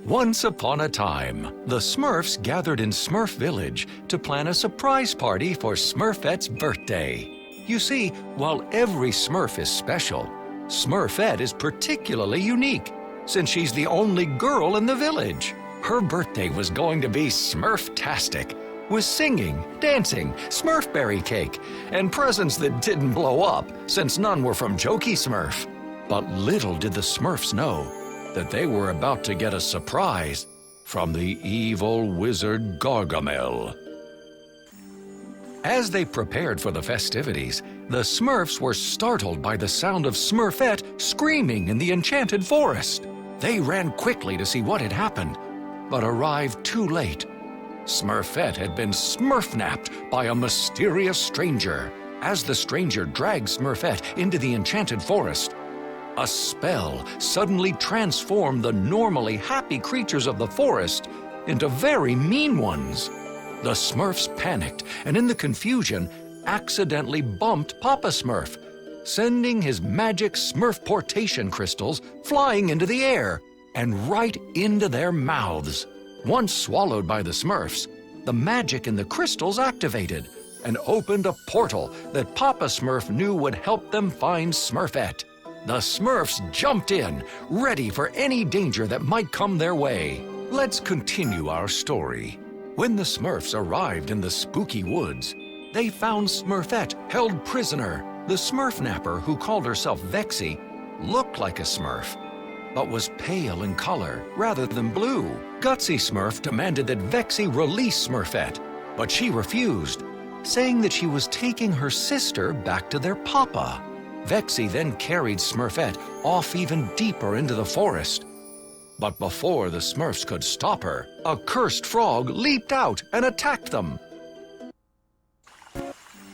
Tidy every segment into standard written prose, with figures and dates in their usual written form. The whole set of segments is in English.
Once upon a time, the Smurfs gathered in Smurf Village to plan a surprise party for Smurfette's birthday. You see, while every Smurf is special, Smurfette is particularly unique, since she's the only girl in the village. Her birthday was going to be Smurftastic, with singing, dancing, Smurfberry cake, and presents that didn't blow up, since none were from Jokey Smurf. But little did the Smurfs know that they were about to get a surprise from the evil wizard Gargamel. As they prepared for the festivities, the Smurfs were startled by the sound of Smurfette screaming in the enchanted forest. They ran quickly to see what had happened, but arrived too late. Smurfette had been smurfnapped by a mysterious stranger. As the stranger dragged Smurfette into the enchanted forest, a spell suddenly transformed the normally happy creatures of the forest into very mean ones. The Smurfs panicked and in the confusion accidentally bumped Papa Smurf, sending his magic Smurfportation crystals flying into the air and right into their mouths. Once swallowed by the Smurfs, the magic in the crystals activated and opened a portal that Papa Smurf knew would help them find Smurfette. The Smurfs jumped in, ready for any danger that might come their way. Let's continue our story. When the Smurfs arrived in the spooky woods, they found Smurfette held prisoner. The Smurfnapper, who called herself Vexy, looked like a Smurf, but was pale in color rather than blue. Gutsy Smurf demanded that Vexy release Smurfette, but she refused, saying that she was taking her sister back to their papa. Vexy then carried Smurfette off even deeper into the forest. But before the Smurfs could stop her, a cursed frog leaped out and attacked them.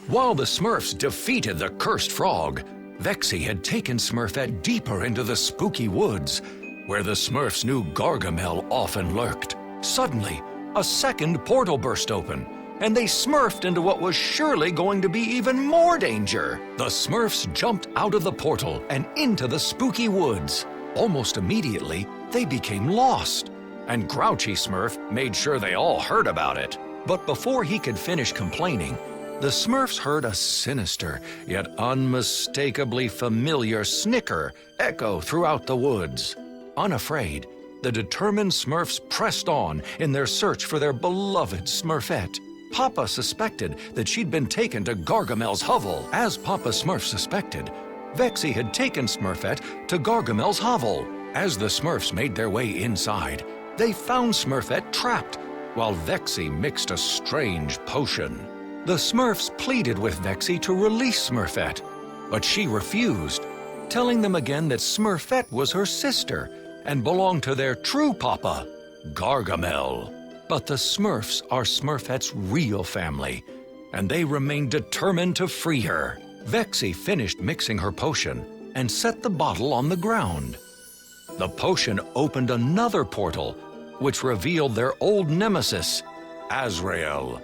While the Smurfs defeated the cursed frog, Vexy had taken Smurfette deeper into the spooky woods, where the Smurfs knew Gargamel often lurked. Suddenly, a second portal burst open, and they smurfed into what was surely going to be even more danger. The Smurfs jumped out of the portal and into the spooky woods. Almost immediately, they became lost, and Grouchy Smurf made sure they all heard about it. But before he could finish complaining, the Smurfs heard a sinister yet unmistakably familiar snicker echo throughout the woods. Unafraid, the determined Smurfs pressed on in their search for their beloved Smurfette. Papa suspected that she'd been taken to Gargamel's hovel. As Papa Smurf suspected, Vexy had taken Smurfette to Gargamel's hovel. As the Smurfs made their way inside, they found Smurfette trapped, while Vexy mixed a strange potion. The Smurfs pleaded with Vexy to release Smurfette, but she refused, telling them again that Smurfette was her sister and belonged to their true papa, Gargamel. But the Smurfs are Smurfette's real family, and they remain determined to free her. Vexy finished mixing her potion and set the bottle on the ground. The potion opened another portal, which revealed their old nemesis, Azrael.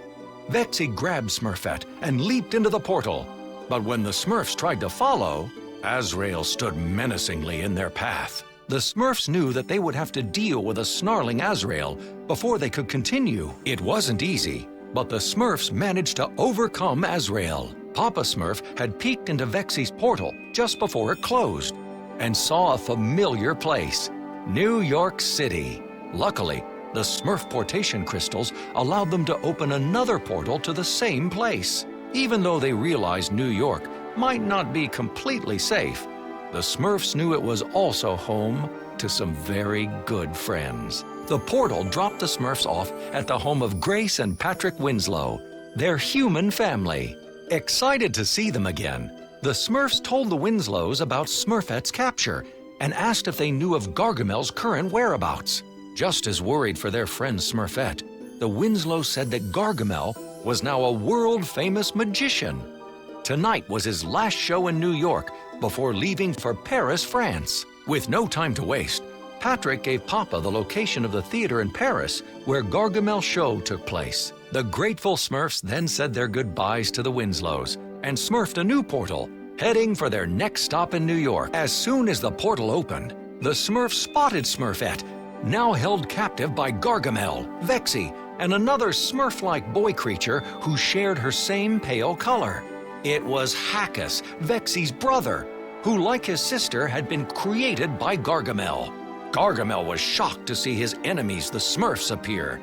Vexy grabbed Smurfette and leaped into the portal, but when the Smurfs tried to follow, Azrael stood menacingly in their path. The Smurfs knew that they would have to deal with a snarling Azrael before they could continue. It wasn't easy, but the Smurfs managed to overcome Azrael. Papa Smurf had peeked into Vexy's portal just before it closed and saw a familiar place, New York City. Luckily, the Smurfportation crystals allowed them to open another portal to the same place. Even though they realized New York might not be completely safe, the Smurfs knew it was also home to some very good friends. The portal dropped the Smurfs off at the home of Grace and Patrick Winslow, their human family. Excited to see them again, the Smurfs told the Winslows about Smurfette's capture and asked if they knew of Gargamel's current whereabouts. Just as worried for their friend Smurfette, the Winslows said that Gargamel was now a world-famous magician. Tonight was his last show in New York before leaving for Paris, France. With no time to waste, Patrick gave Papa the location of the theater in Paris where Gargamel's show took place. The grateful Smurfs then said their goodbyes to the Winslows and smurfed a new portal, heading for their next stop in New York. As soon as the portal opened, the Smurfs spotted Smurfette, now held captive by Gargamel, Vexy, and another Smurf-like boy creature who shared her same pale color. It was Hackus, Vexy's brother, who, like his sister, had been created by Gargamel. Gargamel was shocked to see his enemies, the Smurfs, appear.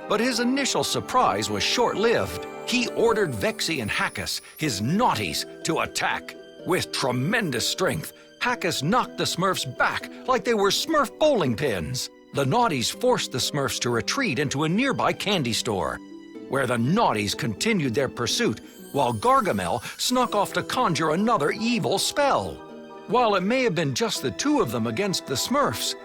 But his initial surprise was short-lived. He ordered Vexy and Hackus, his naughties, to attack. With tremendous strength, Hackus knocked the Smurfs back like they were Smurf bowling pins. The naughties forced the Smurfs to retreat into a nearby candy store, where the naughties continued their pursuit while Gargamel snuck off to conjure another evil spell. While it may have been just the two of them against the Smurfs,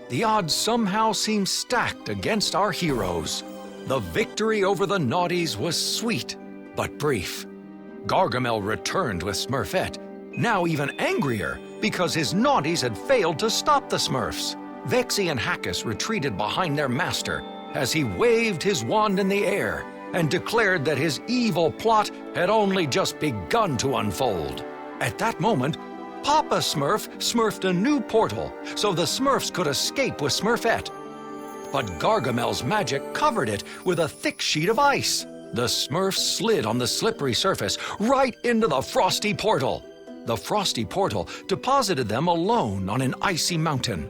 the odds somehow seemed stacked against our heroes. The victory over the naughties was sweet, but brief. Gargamel returned with Smurfette, now even angrier because his naughties had failed to stop the Smurfs. Vexy and Hackus retreated behind their master as he waved his wand in the air and declared that his evil plot had only just begun to unfold. At that moment, Papa Smurf smurfed a new portal so the Smurfs could escape with Smurfette. But Gargamel's magic covered it with a thick sheet of ice. The Smurfs slid on the slippery surface right into the frosty portal. The frosty portal deposited them alone on an icy mountain.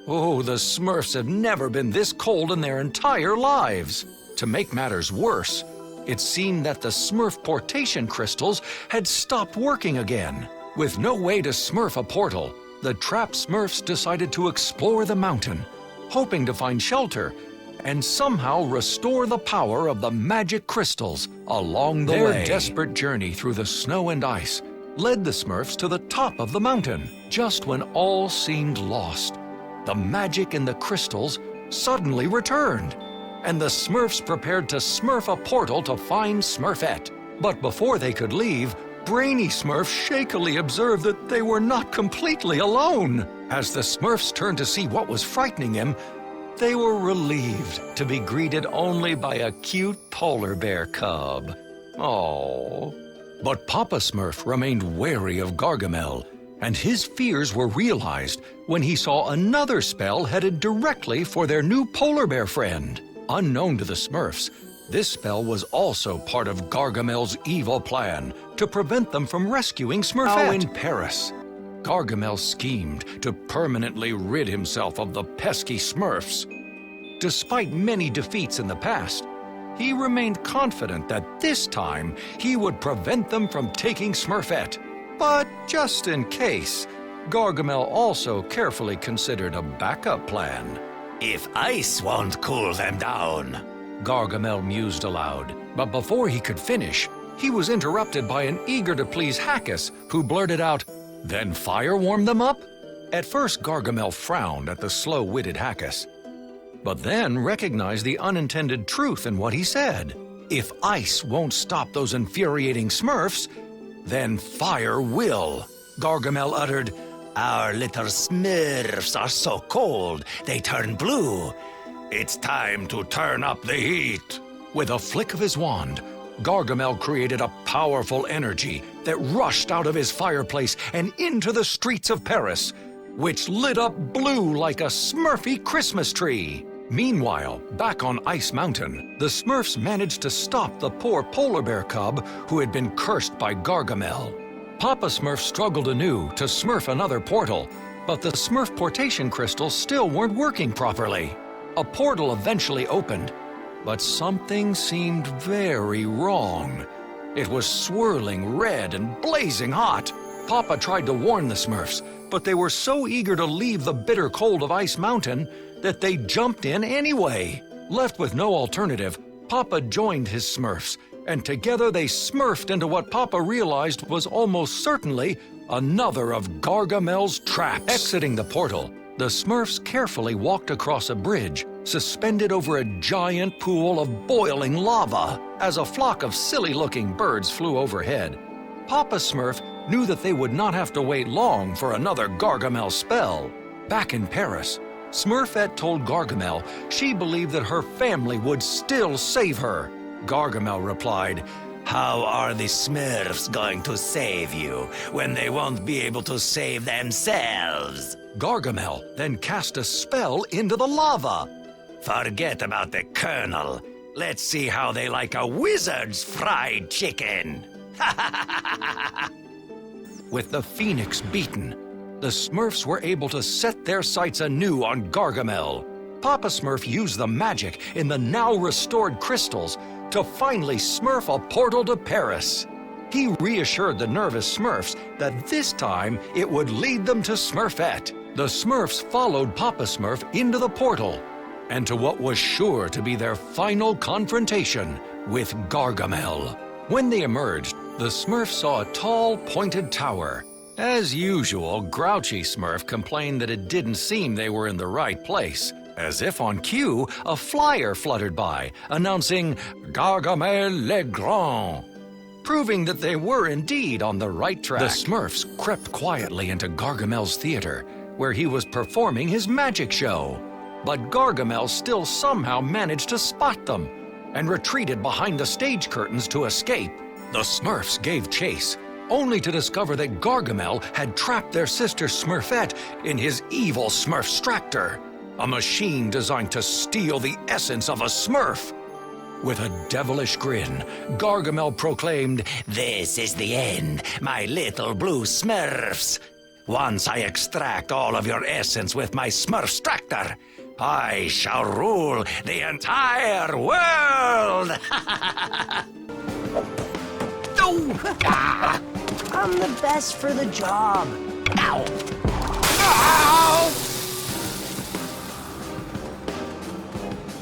Oh, the Smurfs have never been this cold in their entire lives. To make matters worse, it seemed that the Smurf-portation crystals had stopped working again. With no way to smurf a portal, the trapped Smurfs decided to explore the mountain, hoping to find shelter and somehow restore the power of the magic crystals along the way. Their desperate journey through the snow and ice led the Smurfs to the top of the mountain. Just when all seemed lost, the magic in the crystals suddenly returned, and the Smurfs prepared to smurf a portal to find Smurfette. But before they could leave, Brainy Smurf shakily observed that they were not completely alone. As the Smurfs turned to see what was frightening him, they were relieved to be greeted only by a cute polar bear cub. Oh. But Papa Smurf remained wary of Gargamel, and his fears were realized when he saw another spell headed directly for their new polar bear friend. Unknown to the Smurfs, this spell was also part of Gargamel's evil plan to prevent them from rescuing Smurfette. Now in Paris, Gargamel schemed to permanently rid himself of the pesky Smurfs. Despite many defeats in the past, he remained confident that this time he would prevent them from taking Smurfette. But just in case, Gargamel also carefully considered a backup plan. If ice won't cool them down, Gargamel mused aloud. But before he could finish, he was interrupted by an eager-to-please Hackus, who blurted out, "Then fire warm them up?" At first, Gargamel frowned at the slow-witted Hackus, but then recognized the unintended truth in what he said. If ice won't stop those infuriating Smurfs, then fire will. Gargamel uttered, "Our little Smurfs are so cold, they turn blue. It's time to turn up the heat." With a flick of his wand, Gargamel created a powerful energy that rushed out of his fireplace and into the streets of Paris, which lit up blue like a Smurfy Christmas tree. Meanwhile, back on Ice Mountain, the Smurfs managed to stop the poor polar bear cub who had been cursed by Gargamel. Papa Smurf struggled anew to smurf another portal, but the Smurf-portation crystals still weren't working properly. A portal eventually opened, but something seemed very wrong. It was swirling red and blazing hot. Papa tried to warn the Smurfs, but they were so eager to leave the bitter cold of Ice Mountain that they jumped in anyway. Left with no alternative, Papa joined his Smurfs, and together they smurfed into what Papa realized was almost certainly another of Gargamel's traps. Exiting the portal, the Smurfs carefully walked across a bridge, suspended over a giant pool of boiling lava, as a flock of silly-looking birds flew overhead. Papa Smurf knew that they would not have to wait long for another Gargamel spell. Back in Paris, Smurfette told Gargamel she believed that her family would still save her. Gargamel replied, How are the Smurfs going to save you when they won't be able to save themselves? Gargamel then cast a spell into the lava. Forget about the Colonel. Let's see how they like a wizard's fried chicken. With the Phoenix beaten, the Smurfs were able to set their sights anew on Gargamel. Papa Smurf used the magic in the now restored crystals to finally smurf a portal to Paris. He reassured the nervous Smurfs that this time it would lead them to Smurfette. The Smurfs followed Papa Smurf into the portal and to what was sure to be their final confrontation with Gargamel. When they emerged, the Smurfs saw a tall, pointed tower. As usual, grouchy Smurf complained that it didn't seem they were in the right place. As if on cue, a flyer fluttered by, announcing Gargamel le Grand, proving that they were indeed on the right track. The Smurfs crept quietly into Gargamel's theater, where he was performing his magic show. But Gargamel still somehow managed to spot them and retreated behind the stage curtains to escape. The Smurfs gave chase, only to discover that Gargamel had trapped their sister Smurfette in his evil Smurfstractor, a machine designed to steal the essence of a Smurf. With a devilish grin, Gargamel proclaimed, "This is the end, my little blue Smurfs. Once I extract all of your essence with my Smurfstractor, I shall rule the entire world!" I'm the best for the job. Ow! Ow!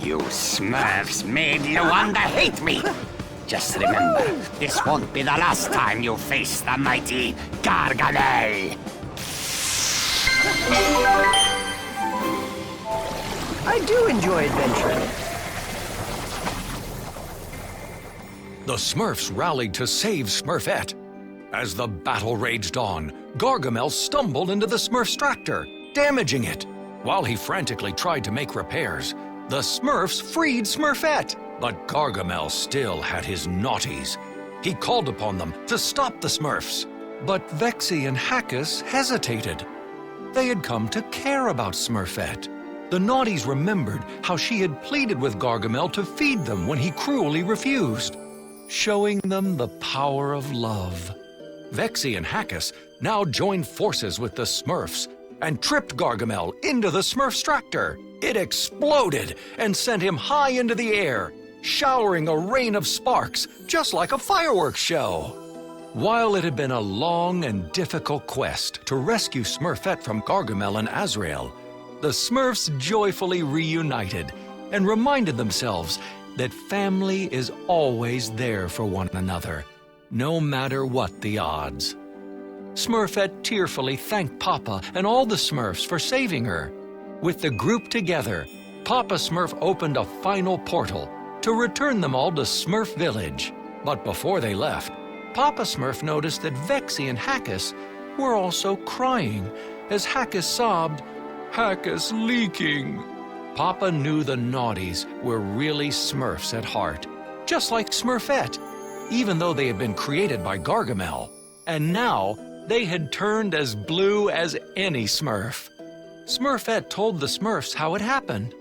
You Smurfs made Luanda hate me! Just remember, this won't be the last time you face the mighty Gargamel! I do enjoy adventuring. The Smurfs rallied to save Smurfette. As the battle raged on, Gargamel stumbled into the Smurfstractor, damaging it. While he frantically tried to make repairs, the Smurfs freed Smurfette. But Gargamel still had his naughties. He called upon them to stop the Smurfs. But Vexy and Hackus hesitated. They had come to care about Smurfette. The naughties remembered how she had pleaded with Gargamel to feed them when he cruelly refused, showing them the power of love. Vexy and Hackus now joined forces with the Smurfs and tripped Gargamel into the Smurfstractor. It exploded and sent him high into the air, showering a rain of sparks, just like a fireworks show. While it had been a long and difficult quest to rescue Smurfette from Gargamel and Azrael, the Smurfs joyfully reunited and reminded themselves that family is always there for one another, no matter what the odds. Smurfette tearfully thanked Papa and all the Smurfs for saving her. With the group together, Papa Smurf opened a final portal to return them all to Smurf Village. But before they left, Papa Smurf noticed that Vexy and Hackus were also crying as Hackus sobbed, "Hackus leaking." Papa knew the naughties were really Smurfs at heart, just like Smurfette, even though they had been created by Gargamel. And now they had turned as blue as any Smurf. Smurfette told the Smurfs how it happened.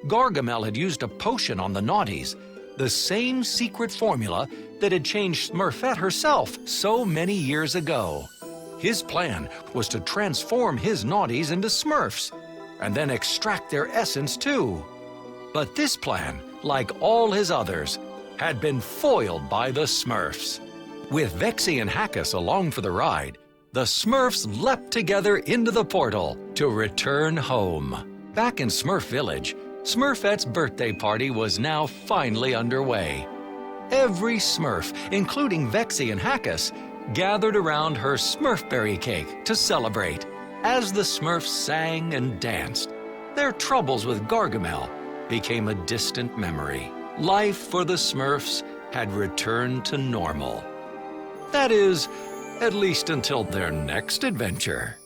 Gargamel had used a potion on the naughties, the same secret formula that had changed Smurfette herself so many years ago. His plan was to transform his naughties into Smurfs, and then extract their essence too. But this plan, like all his others, had been foiled by the Smurfs. With Vexy and Hackus along for the ride, the Smurfs leapt together into the portal to return home. Back in Smurf Village, Smurfette's birthday party was now finally underway. Every Smurf, including Vexy and Hackus, gathered around her Smurfberry cake to celebrate. As the Smurfs sang and danced, their troubles with Gargamel became a distant memory. Life for the Smurfs had returned to normal. That is, at least until their next adventure.